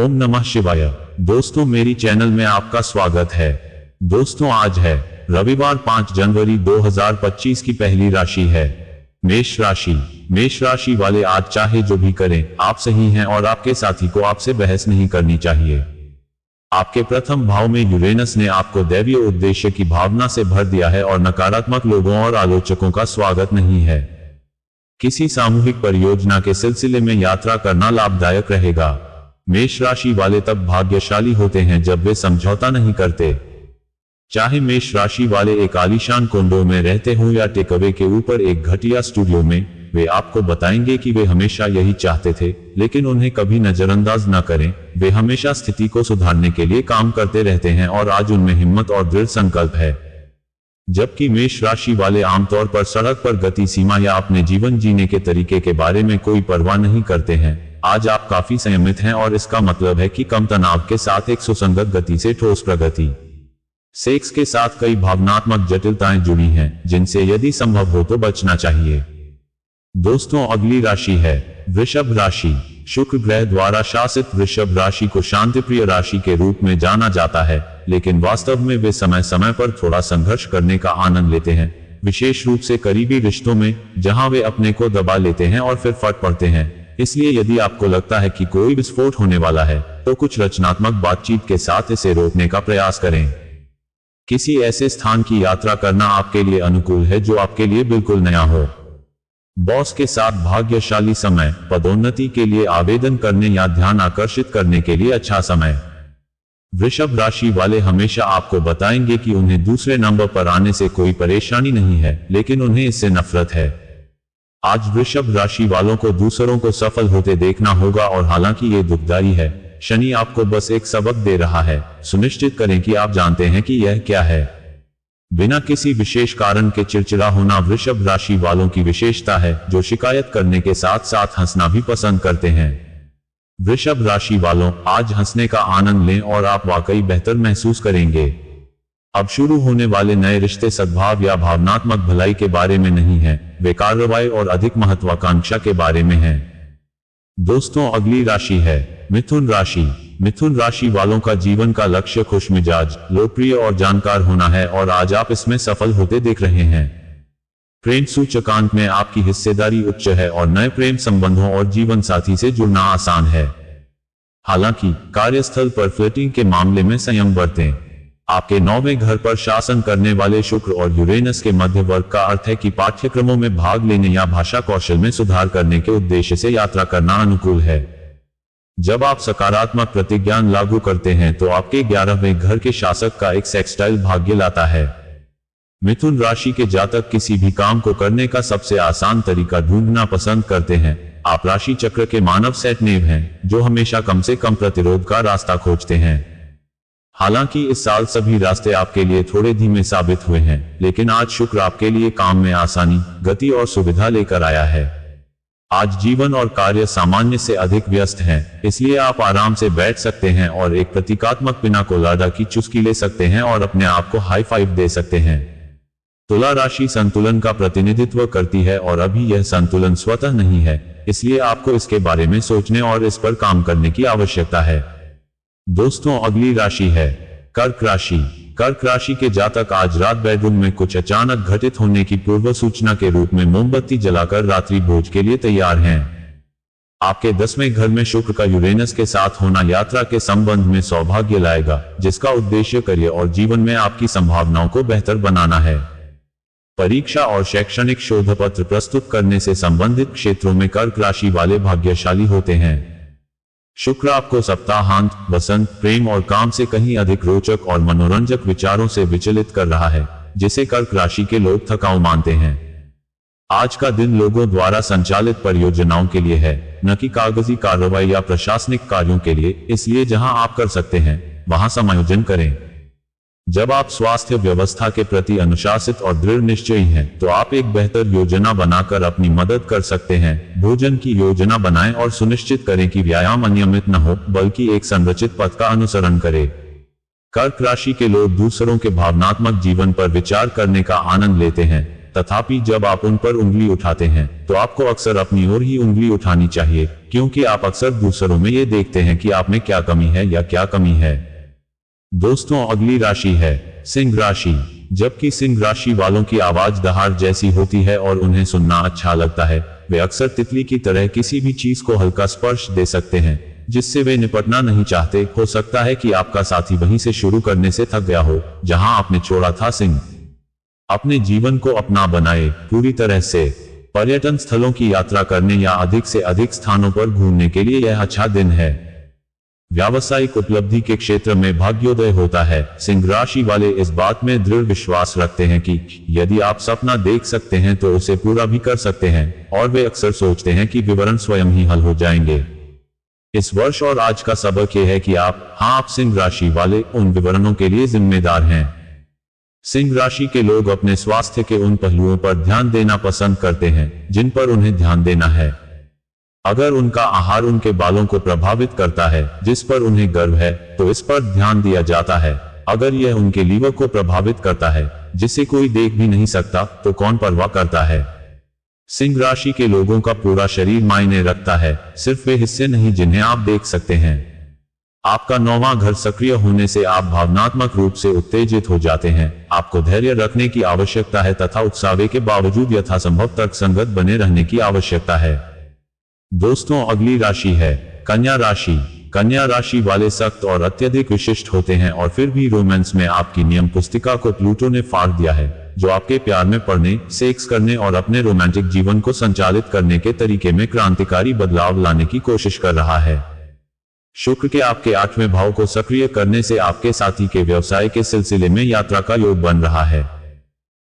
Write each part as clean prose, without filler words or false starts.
ओम नमः शिवाय। दोस्तों मेरी चैनल में आपका स्वागत है। दोस्तों आज है रविवार 5 जनवरी 2025 की पहली राशि है मेष राशि। मेष राशि वाले आज चाहे जो भी करें आप सही हैं और आपके साथी को आपसे बहस नहीं करनी चाहिए। आपके प्रथम भाव में यूरेनस ने आपको दैवीय उद्देश्य की भावना से भर दिया है और नकारात्मक लोगों और आलोचकों का स्वागत नहीं है। किसी सामूहिक परियोजना के सिलसिले में यात्रा करना लाभदायक रहेगा। मेष राशि वाले तब भाग्यशाली होते हैं जब वे समझौता नहीं करते। चाहे मेष राशि वाले एक आलीशान कोंडो में रहते हों या टेकअवे के ऊपर एक घटिया स्टूडियो में, वे आपको बताएंगे कि वे हमेशा यही चाहते थे, लेकिन उन्हें कभी नजरअंदाज न करें। वे हमेशा स्थिति को सुधारने के लिए काम करते रहते हैं और आज उनमें हिम्मत और दृढ़ संकल्प है। जबकि मेष राशि वाले आमतौर पर सड़क पर गति सीमा या अपने जीवन जीने के तरीके के बारे में कोई परवाह नहीं करते हैं। आज आप काफी संयमित हैं और इसका मतलब है कि कम तनाव के साथ एक सुसंगत गति से ठोस प्रगति। सेक्स के साथ कई भावनात्मक जटिलताएं जुड़ी हैं जिनसे यदि संभव हो तो बचना चाहिए। दोस्तों अगली राशि है वृषभ राशि। शुक्र ग्रह द्वारा शासित वृषभ राशि को शांतिप्रिय राशि के रूप में जाना जाता है, लेकिन वास्तव में वे समय समय पर थोड़ा संघर्ष करने का आनंद लेते हैं, विशेष रूप से करीबी रिश्तों में, जहां वे अपने को दबा लेते हैं और फिर फट पड़ते हैं। इसलिए यदि आपको लगता है कि कोई विस्फोट होने वाला है तो कुछ रचनात्मक बातचीत के साथ इसे रोकने का प्रयास करें। किसी ऐसे स्थान की यात्रा करना आपके लिए अनुकूल है जो आपके लिए बिल्कुल नया हो। बॉस के साथ भाग्यशाली समय, पदोन्नति के लिए आवेदन करने या ध्यान आकर्षित करने के लिए अच्छा समय। वृषभ राशि वाले हमेशा आपको बताएंगे कि उन्हें दूसरे नंबर पर आने से कोई परेशानी नहीं है, लेकिन उन्हें इससे नफरत है। आज वृषभ राशि वालों को दूसरों को सफल होते देखना होगा और हालांकि ये दुखदाई है, शनि आपको बस एक सबक दे रहा है। सुनिश्चित करें कि आप जानते हैं कि यह क्या है। बिना किसी विशेष कारण के चिड़चिड़ा होना वृषभ राशि वालों की विशेषता है, जो शिकायत करने के साथ साथ हंसना भी पसंद करते हैं। वृषभ राशि वालों, आज हंसने का आनंद लें और आप वाकई बेहतर महसूस करेंगे। अब शुरू होने वाले नए रिश्ते सद्भाव या भावनात्मक भलाई के बारे में नहीं है, वे कार्रवाई और अधिक महत्वाकांक्षा के बारे में हैं। दोस्तों अगली राशि है मिथुन राशि। मिथुन राशि वालों का जीवन का लक्ष्य खुशमिजाज, लोकप्रिय और जानकार होना है और आज आप इसमें सफल होते दिख रहे हैं। प्रेम सूचकांक में आपकी हिस्सेदारी उच्च है और नए प्रेम संबंधों और जीवन साथी से जुड़ना आसान है। हालांकि कार्यस्थल पर फ्लर्टिंग के मामले में संयम बरतें। आपके 9वें घर पर शासन करने वाले शुक्र और यूरेनस के मध्य वर्ग का अर्थ है कि पाठ्यक्रमों में भाग लेने या भाषा कौशल में सुधार करने के उद्देश्य से यात्रा करना अनुकूल है। जब आप सकारात्मक प्रतिज्ञान लागू करते हैं तो आपके 11वें घर के शासक का एक सेक्सटाइल भाग्य लाता है। मिथुन राशि के जातक किसी भी काम को करने का सबसे आसान तरीका ढूंढना पसंद करते हैं। आप राशि चक्र के मानव सेट नेव हैं, जो हमेशा कम से कम प्रतिरोध का रास्ता खोजते हैं। हालांकि इस साल सभी रास्ते आपके लिए थोड़े धीमे साबित हुए हैं, लेकिन आज शुक्र आपके लिए काम में आसानी, गति और सुविधा लेकर आया है। आज जीवन और कार्य सामान्य से अधिक व्यस्त हैं, इसलिए आप आराम से बैठ सकते हैं और एक प्रतीकात्मक पिना कोलाडा की चुस्की ले सकते हैं और अपने आप को हाई फाइव दे सकते हैं। तुला राशि संतुलन का प्रतिनिधित्व करती है और अभी यह संतुलन स्वतः नहीं है, इसलिए आपको इसके बारे में सोचने और इस पर काम करने की आवश्यकता है। दोस्तों अगली राशि है कर्क राशि। कर्क राशि के जातक आज रात बेडरूम में कुछ अचानक घटित होने की पूर्व सूचना के रूप में मोमबत्ती जलाकर रात्रि भोज के लिए तैयार हैं। आपके 10वें घर में शुक्र का यूरेनस के साथ होना यात्रा के संबंध में सौभाग्य लाएगा, जिसका उद्देश्य करियर और जीवन में आपकी संभावनाओं को बेहतर बनाना है। परीक्षा और शैक्षणिक शोध पत्र प्रस्तुत करने से संबंधित क्षेत्रों में कर्क राशि वाले भाग्यशाली होते हैं। शुक्र आपको सप्ताहांत, वसंत, प्रेम और काम से कहीं अधिक रोचक और मनोरंजक विचारों से विचलित कर रहा है, जिसे कर्क राशि के लोग थकाऊ मानते हैं। आज का दिन लोगों द्वारा संचालित परियोजनाओं के लिए है, न कि कागजी कार्रवाई या प्रशासनिक कार्यों के लिए, इसलिए जहां आप कर सकते हैं वहां समायोजन करें। जब आप स्वास्थ्य व्यवस्था के प्रति अनुशासित और दृढ़ निश्चयी हैं, तो आप एक बेहतर योजना बनाकर अपनी मदद कर सकते हैं। भोजन की योजना बनाएं और सुनिश्चित करें कि व्यायाम अनियमित न हो, बल्कि एक संरचित पथ का अनुसरण करें। कर्क राशि के लोग दूसरों के भावनात्मक जीवन पर विचार करने का आनंद लेते हैं, तथापि जब आप उन पर उंगली उठाते हैं तो आपको अक्सर अपनी ओर ही उंगली उठानी चाहिए, क्योंकि आप अक्सर दूसरों में ये देखते हैं कि आप में क्या कमी है या क्या कमी है। दोस्तों, अगली राशि है सिंह राशि। जबकि सिंह राशि वालों की आवाज दहाड़ जैसी होती है और उन्हें सुनना अच्छा लगता है, वे अक्सर तितली की तरह किसी भी चीज को हल्का स्पर्श दे सकते हैं जिससे वे निपटना नहीं चाहते। हो सकता है कि आपका साथी वहीं से शुरू करने से थक गया हो जहां आपने छोड़ा था। सिंह अपने जीवन को अपना बनाए, पूरी तरह से पर्यटन स्थलों की यात्रा करने या अधिक से अधिक स्थानों पर घूमने के लिए यह अच्छा दिन है। व्यावसायिक उपलब्धि के क्षेत्र में भाग्योदय होता है। सिंह राशि वाले इस बात में दृढ़ विश्वास रखते हैं कि यदि आप सपना देख सकते हैं तो उसे पूरा भी कर सकते हैं, और वे अक्सर सोचते हैं कि विवरण स्वयं ही हल हो जाएंगे। इस वर्ष और आज का सबक यह है कि आप सिंह राशि वाले उन विवरणों के लिए जिम्मेदार हैं। सिंह राशि के लोग अपने स्वास्थ्य के उन पहलुओं पर ध्यान देना पसंद करते हैं जिन पर उन्हें ध्यान देना है। अगर उनका आहार उनके बालों को प्रभावित करता है जिस पर उन्हें गर्व है तो इस पर ध्यान दिया जाता है। अगर यह उनके लीवर को प्रभावित करता है जिसे कोई देख भी नहीं सकता तो कौन परवाह करता है। सिंह राशि के लोगों का पूरा शरीर मायने रखता है, सिर्फ वे हिस्से नहीं जिन्हें आप देख सकते हैं। आपका 9वां घर सक्रिय होने से आप भावनात्मक रूप से उत्तेजित हो जाते हैं। आपको धैर्य रखने की आवश्यकता है तथा उत्साह के बावजूद यथासंभव तर्कसंगत बने रहने की आवश्यकता है। दोस्तों, अगली राशि है कन्या राशि। कन्या राशि वाले सख्त और अत्यधिक विशिष्ट होते हैं और फिर भी रोमांस में आपकी नियम पुस्तिका को प्लूटो ने फाड़ दिया है, जो आपके प्यार में पड़ने, सेक्स करने और अपने रोमांटिक जीवन को संचालित करने के तरीके में क्रांतिकारी बदलाव लाने की कोशिश कर रहा है। शुक्र के आपके 8वें भाव को सक्रिय करने से आपके साथी के व्यवसाय के सिलसिले में यात्रा का योग बन रहा है।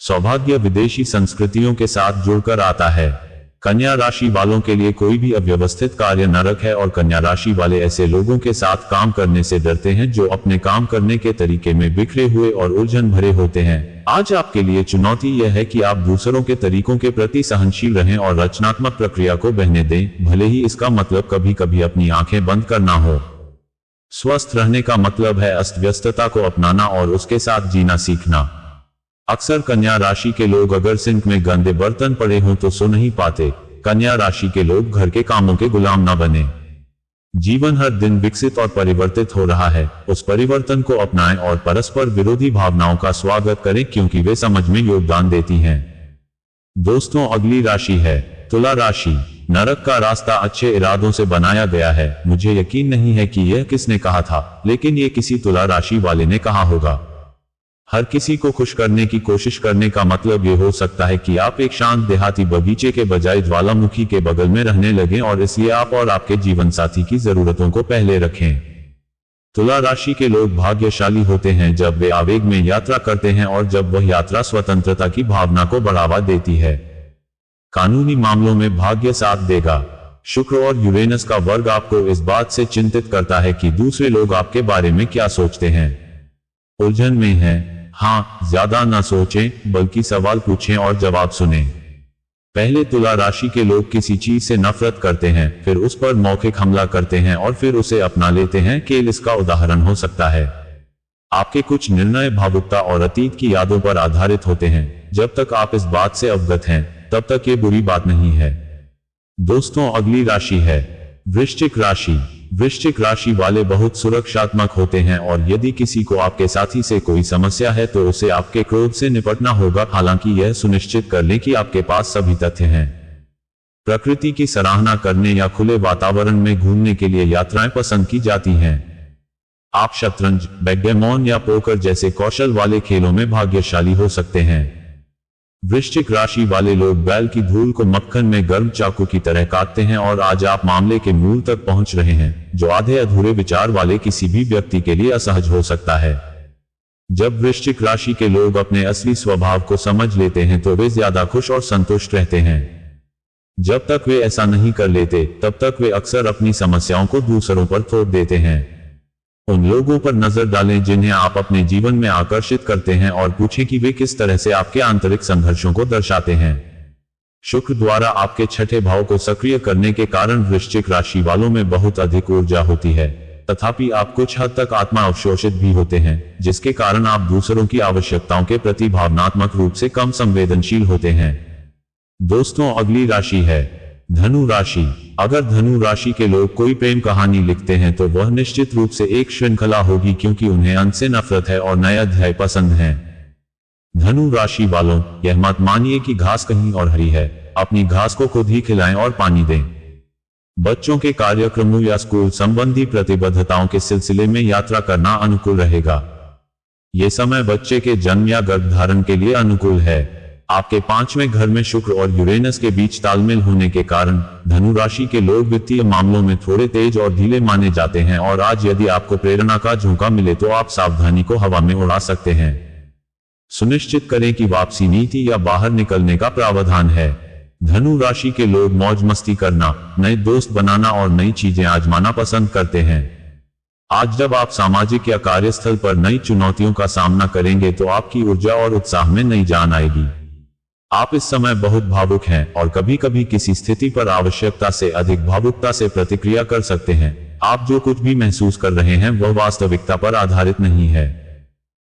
सौभाग्य विदेशी संस्कृतियों के साथ जुड़कर आता है। कन्या राशि वालों के लिए कोई भी अव्यवस्थित कार्य नरक है और कन्या राशि वाले ऐसे लोगों के साथ काम करने से डरते हैं जो अपने काम करने के तरीके में बिखरे हुए और उलझन भरे होते हैं। आज आपके लिए चुनौती यह है कि आप दूसरों के तरीकों के प्रति सहनशील रहें और रचनात्मक प्रक्रिया को बहने दें, भले ही इसका मतलब कभी कभी अपनी आंखें बंद करना हो। स्वस्थ रहने का मतलब है अस्त व्यस्तता को अपनाना और उसके साथ जीना सीखना। अक्सर कन्या राशि के लोग अगर सिंक में गंदे बर्तन पड़े हों तो सो नहीं पाते। कन्या राशि के लोग घर के कामों के गुलाम न बने। जीवन हर दिन विकसित और परिवर्तित हो रहा है, उस परिवर्तन को अपनाएं और परस्पर विरोधी भावनाओं का स्वागत करें क्योंकि वे समझ में योगदान देती हैं। दोस्तों, अगली राशि है तुला राशि। नरक का रास्ता अच्छे इरादों से बनाया गया है। मुझे यकीन नहीं है कि यह किसने कहा था, लेकिन यह किसी तुला राशि वाले ने कहा होगा। हर किसी को खुश करने की कोशिश करने का मतलब ये हो सकता है कि आप एक शांत देहाती बगीचे के बजाय ज्वालामुखी के बगल में रहने लगें और इसलिए आप और आपके जीवन साथी की जरूरतों को पहले रखें। तुला राशि के लोग भाग्यशाली होते हैं जब वे आवेग में यात्रा करते हैं और जब वह यात्रा स्वतंत्रता की भावना को बढ़ावा देती है। कानूनी मामलों में भाग्य साथ देगा। शुक्र और यूरेनस का वर्ग आपको इस बात से चिंतित करता है कि दूसरे लोग आपके बारे में क्या सोचते हैं। उलझन में हैं? ज्यादा ना सोचें, बल्कि सवाल पूछें और जवाब सुनें। पहले तुला राशि के लोग किसी चीज से नफरत करते हैं, फिर उस पर मौखिक हमला करते हैं और फिर उसे अपना लेते हैं। केल इसका उदाहरण हो सकता है। आपके कुछ निर्णय भावुकता और अतीत की यादों पर आधारित होते हैं। जब तक आप इस बात से अवगत हैं, तब तक ये बुरी बात नहीं है। दोस्तों, अगली राशि है वृश्चिक राशि। वृश्चिक राशि वाले बहुत सुरक्षात्मक होते हैं और यदि किसी को आपके साथी से कोई समस्या है तो उसे आपके क्रोध से निपटना होगा, हालांकि यह सुनिश्चित कर लें कि आपके पास सभी तथ्य हैं। प्रकृति की सराहना करने या खुले वातावरण में घूमने के लिए यात्राएं पसंद की जाती हैं। आप शतरंज, बैकगैमन या पोकर जैसे कौशल वाले खेलों में भाग्यशाली हो सकते हैं। वृश्चिक राशि वाले लोग बैल की धूल को मक्खन में गर्म चाकू की तरह काटते हैं और आज आप मामले के मूल तक पहुंच रहे हैं, जो आधे अधूरे विचार वाले किसी भी व्यक्ति के लिए असहज हो सकता है। जब वृश्चिक राशि के लोग अपने असली स्वभाव को समझ लेते हैं तो वे ज्यादा खुश और संतुष्ट रहते हैं। जब तक वे ऐसा नहीं कर लेते, तब तक वे अक्सर अपनी समस्याओं को दूसरों पर थोप देते हैं। उन लोगों पर नजर डालें जिन्हें आप अपने जीवन में आकर्षित करते हैं और पूछें कि वे किस तरह से आपके आंतरिक संघर्षों को दर्शाते हैं। शुक्र द्वारा आपके 6ठे भाव को सक्रिय करने के कारण वृश्चिक राशि वालों में बहुत अधिक ऊर्जा होती है। तथापि आप कुछ हद तक आत्मा अवशोषित भी होते हैं, जिसके कारण आप दूसरों की आवश्यकताओं के प्रति भावनात्मक रूप से कम संवेदनशील होते हैं। दोस्तों, अगली राशि है धनु राशि। अगर धनु राशि के लोग कोई प्रेम कहानी लिखते हैं तो वह निश्चित रूप से एक श्रृंखला होगी, क्योंकि उन्हें अंत से नफरत है और नए अध्याय पसंद हैं। धनु राशि वालों, यह मत मानिए कि घास कहीं और हरी है। अपनी घास को खुद ही खिलाएं और पानी दें। बच्चों के कार्यक्रमों या स्कूल संबंधी प्रतिबद्धताओं के सिलसिले में यात्रा करना अनुकूल रहेगा। यह समय बच्चे के जन्म या गर्भधारण के लिए अनुकूल है। आपके 5वें घर में शुक्र और यूरेनस के बीच तालमेल होने के कारण धनु राशि के लोग वित्तीय मामलों में थोड़े तेज और ढीले माने जाते हैं, और आज यदि आपको प्रेरणा का झोंका मिले तो आप सावधानी को हवा में उड़ा सकते हैं। सुनिश्चित करें कि वापसी नीति या बाहर निकलने का प्रावधान है। धनु राशि के लोग मौज मस्ती करना, नए दोस्त बनाना और नई चीजें आजमाना पसंद करते हैं। आज जब आप सामाजिक या कार्यस्थल पर नई चुनौतियों का सामना करेंगे तो आपकी ऊर्जा और उत्साह में नई जान आएगी। आप इस समय बहुत भावुक हैं और कभी कभी किसी स्थिति पर आवश्यकता से अधिक भावुकता से प्रतिक्रिया कर सकते हैं। आप जो कुछ भी महसूस कर रहे हैं वह वास्तविकता पर आधारित नहीं है।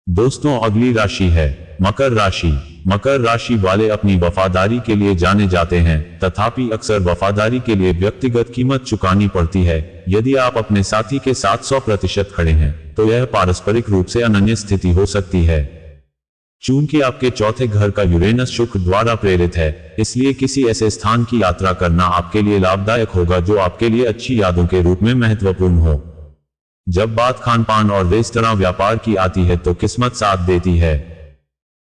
दोस्तों, अगली राशि है मकर राशि। मकर राशि वाले अपनी वफादारी के लिए जाने जाते हैं, तथापि अक्सर वफादारी के लिए व्यक्तिगत कीमत चुकानी पड़ती है। यदि आप अपने साथी के साथ 100% खड़े हैं तो यह पारस्परिक रूप से अनन्य स्थिति हो सकती है। चूंकि आपके चौथे घर का यूरेनस शुक्र द्वारा प्रेरित है, इसलिए किसी ऐसे स्थान की यात्रा करना आपके लिए लाभदायक होगा जो आपके लिए अच्छी यादों के रूप में महत्वपूर्ण हो। जब बात खान पान और रेस्तरां व्यापार की आती है तो किस्मत साथ देती है।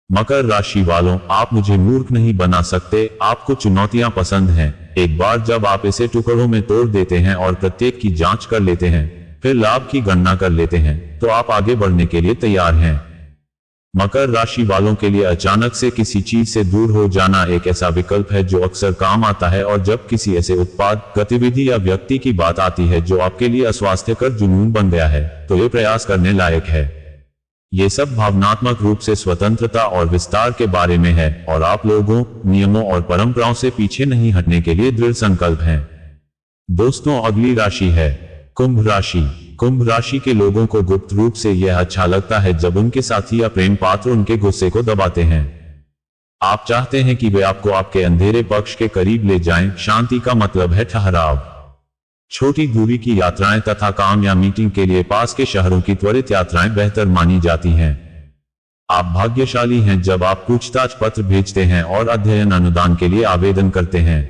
मकर राशि वालों, आप मुझे मूर्ख नहीं बना सकते। आपको चुनौतियां पसंद हैं। एक बार जब आप इसे टुकड़ों में तोड़ देते हैं और प्रत्येक की जांच कर लेते हैं, फिर लाभ की गणना कर लेते हैं, तो आप आगे बढ़ने के लिए तैयार हैं। मकर राशि वालों के लिए अचानक से किसी चीज से दूर हो जाना एक ऐसा विकल्प है जो अक्सर काम आता है, और जब किसी ऐसे उत्पाद, गतिविधि या व्यक्ति की बात आती है जो आपके लिए अस्वास्थ्यकर जुनून बन गया है, तो ये प्रयास करने लायक है। ये सब भावनात्मक रूप से स्वतंत्रता और विस्तार के बारे में है, और आप लोगों, नियमों और परंपराओं से पीछे नहीं हटने के लिए दृढ़ संकल्प हैं। दोस्तों, अगली राशि है कुंभ राशि। कुंभ राशि के लोगों को गुप्त रूप से यह अच्छा लगता है जब उनके साथी या प्रेम पात्र उनके गुस्से को दबाते हैं। आप चाहते हैं कि वे आपको आपके अंधेरे पक्ष के करीब ले जाएं। शांति का मतलब है ठहराव। छोटी दूरी की यात्राएं तथा काम या मीटिंग के लिए पास के शहरों की त्वरित यात्राएं बेहतर मानी जाती हैं। आप भाग्यशाली हैं जब आप पूछताछ पत्र भेजते हैं और अध्ययन अनुदान के लिए आवेदन करते हैं।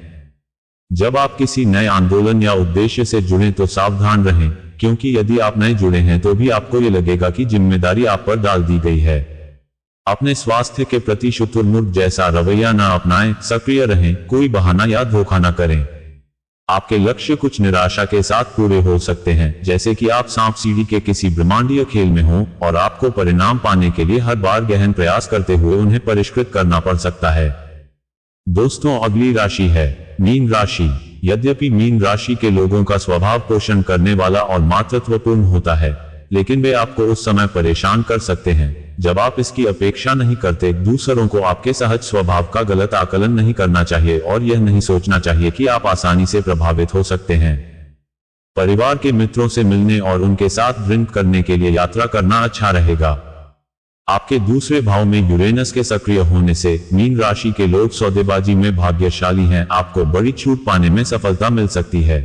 जब आप किसी नए आंदोलन या उद्देश्य से जुड़े तो सावधान रहें, क्योंकि यदि आप नए जुड़े हैं तो भी आपको ये लगेगा कि जिम्मेदारी आप पर डाल दी गई है। अपने स्वास्थ्य के प्रति शुतुरमुर्ग जैसा रवैया न अपनाएं। सक्रिय रहें, कोई बहाना या धोखा न करें। आपके लक्ष्य कुछ निराशा के साथ पूरे हो सकते हैं, जैसे कि आप सांप सीढ़ी के किसी ब्रह्मांडीय खेल में हो और आपको परिणाम पाने के लिए हर बार गहन प्रयास करते हुए उन्हें परिष्कृत करना पड़ सकता है। दोस्तों, अगली राशि है मीन राशि। यद्यपि मीन राशि के लोगों का स्वभाव पोषण करने वाला और मातृत्वपूर्ण होता है, लेकिन वे आपको उस समय परेशान कर सकते हैं जब आप इसकी अपेक्षा नहीं करते। दूसरों को आपके सहज स्वभाव का गलत आकलन नहीं करना चाहिए और यह नहीं सोचना चाहिए कि आप आसानी से प्रभावित हो सकते हैं। परिवार के मित्रों से मिलने और उनके साथ ड्रिंक करने के लिए यात्रा करना अच्छा रहेगा। आपके दूसरे भाव में यूरेनस के सक्रिय होने से मीन राशि के लोग सौदेबाजी में भाग्यशाली हैं। आपको बड़ी छूट पाने में सफलता मिल सकती है।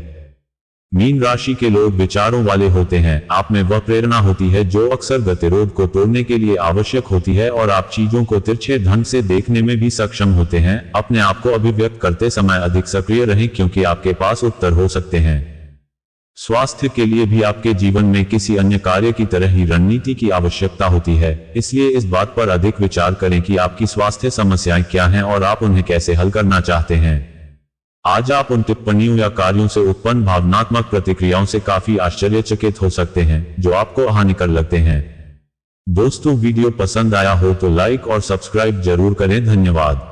मीन राशि के लोग विचारों वाले होते हैं। आप में वह प्रेरणा होती है जो अक्सर गतिरोध को तोड़ने के लिए आवश्यक होती है, और आप चीजों को तिरछे ढंग से देखने में भी सक्षम होते हैं। अपने आप को अभिव्यक्त करते समय अधिक सक्रिय रहें, क्योंकि आपके पास उत्तर हो सकते हैं। स्वास्थ्य के लिए भी आपके जीवन में किसी अन्य कार्य की तरह ही रणनीति की आवश्यकता होती है, इसलिए इस बात पर अधिक विचार करें कि आपकी स्वास्थ्य समस्याएं क्या हैं और आप उन्हें कैसे हल करना चाहते हैं। आज आप उन टिप्पणियों या कार्यों से उत्पन्न भावनात्मक प्रतिक्रियाओं से काफी आश्चर्यचकित हो सकते हैं जो आपको हानिकर लगते हैं। दोस्तों, वीडियो पसंद आया हो तो लाइक और सब्सक्राइब जरूर करें। धन्यवाद।